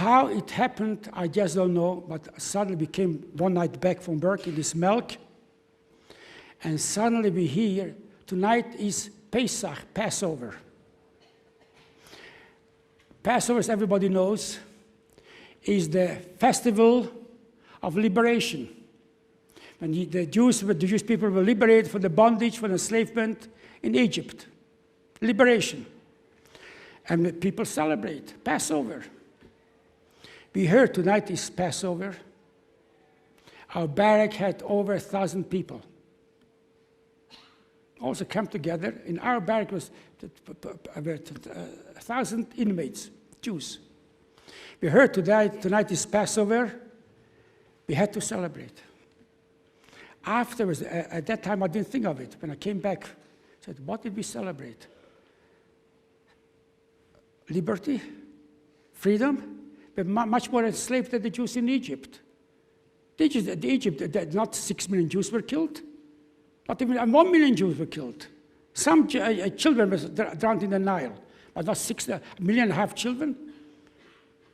How it happened, I just don't know, but suddenly we came one night back from work in this milk, and suddenly we hear, tonight is Pesach, Passover. Passover, as everybody knows, is the festival of liberation. When the Jewish people were liberated from the bondage, from enslavement in Egypt. Liberation. And the people celebrate Passover. We heard tonight is Passover. Our barrack had over 1,000 people. Also come together. In our barrack was 1,000 inmates, Jews. We heard tonight is Passover. We had to celebrate. Afterwards, at that time I didn't think of it. When I came back, I said, what did we celebrate? Liberty? Freedom? We're much more enslaved than the Jews in Egypt. Egypt, not 6 million Jews were killed. Not even 1 million Jews were killed. Some children were drowned in the Nile, but not 1.5 million children.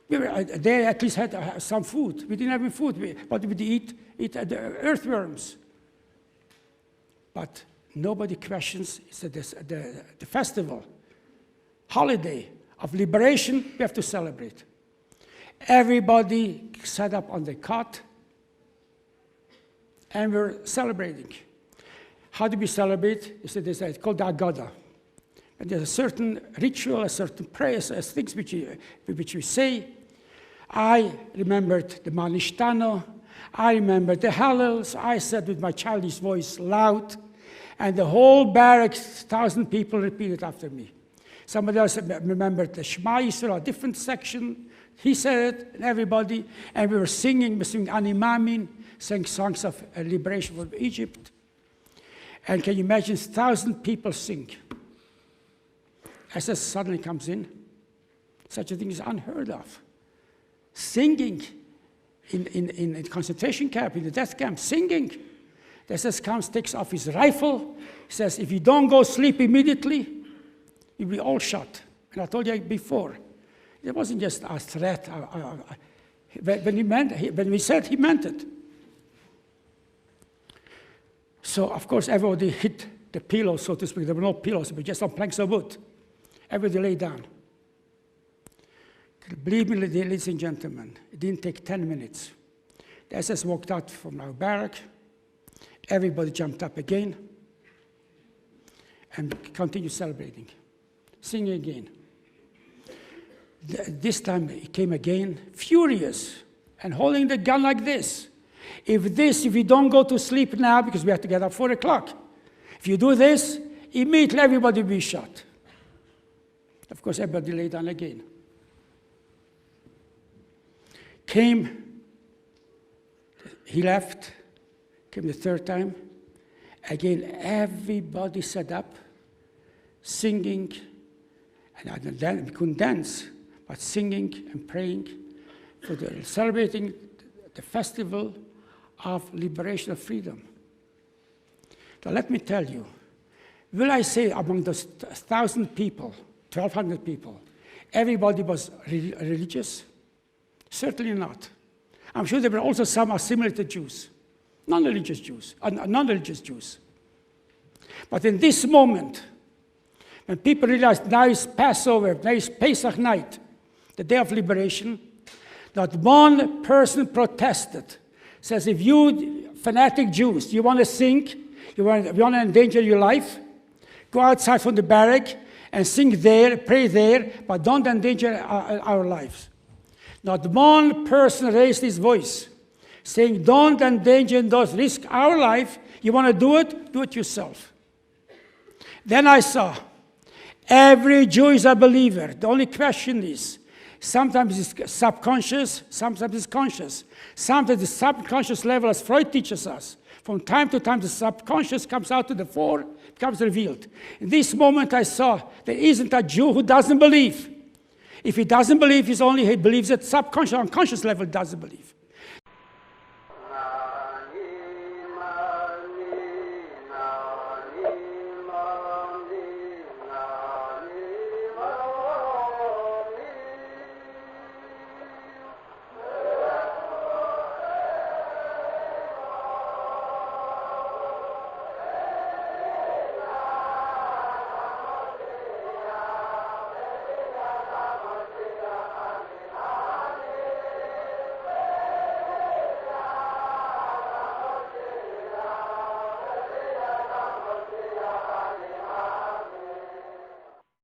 They at least had some food. We didn't have any food. What did we eat the earthworms. But nobody questions the festival, holiday of liberation we have to celebrate. Everybody sat up on the cot, and we're celebrating. How do we celebrate? It's called the Agada. And there's a certain ritual, a certain prayers, things which we say. I remembered the Manishtano. I remembered the Hallels. I said with my childish voice loud, and the whole barracks, 1,000 people repeated after me. Somebody else remembered the Shema Yisrael, a different section. He said it, and everybody, and we were singing Animamin, sang songs of liberation from Egypt. And can you imagine 1,000 people sing? SS suddenly comes in. Such a thing is unheard of. Singing in a concentration camp, in the death camp, singing. The SS comes, takes off his rifle, says, if you don't go sleep immediately, you'll be all shot. And I told you before, it wasn't just a threat. When we said, he meant it. So, of course, everybody hit the pillows, so to speak. There were no pillows, but just some planks of wood. Everybody lay down. Believe me, ladies and gentlemen, it didn't take 10 minutes. The SS walked out from our barrack. Everybody jumped up again and continued celebrating, singing again. This time he came again, furious, and holding the gun like this. If you don't go to sleep now, because we have to get up 4 o'clock, if you do this, immediately everybody will be shot. Of course, everybody lay down again. He left, came the third time. Again, everybody sat up, singing, and then we couldn't dance, but singing and praying, celebrating the festival of liberation of freedom. Now let me tell you, will I say among those 1,000 people, 1,200 people, everybody was religious? Certainly not. I'm sure there were also some assimilated Jews, non-religious Jews. But in this moment, when people realized now is Passover, now is Pesach night, the day of liberation, not one person protested. Says, if you fanatic Jews, you want to sing, you want to endanger your life, go outside from the barrack and sing there, pray there, but don't endanger our lives. Not one person raised his voice, saying, don't endanger and don't risk our life. You want to do it yourself. Then I saw, every Jew is a believer. The only question is, sometimes it's subconscious, sometimes it's conscious. Sometimes the subconscious level, as Freud teaches us, from time to time the subconscious comes out to the fore, becomes revealed. In this moment I saw there isn't a Jew who doesn't believe. If he doesn't believe, he believes at subconscious, unconscious level doesn't believe.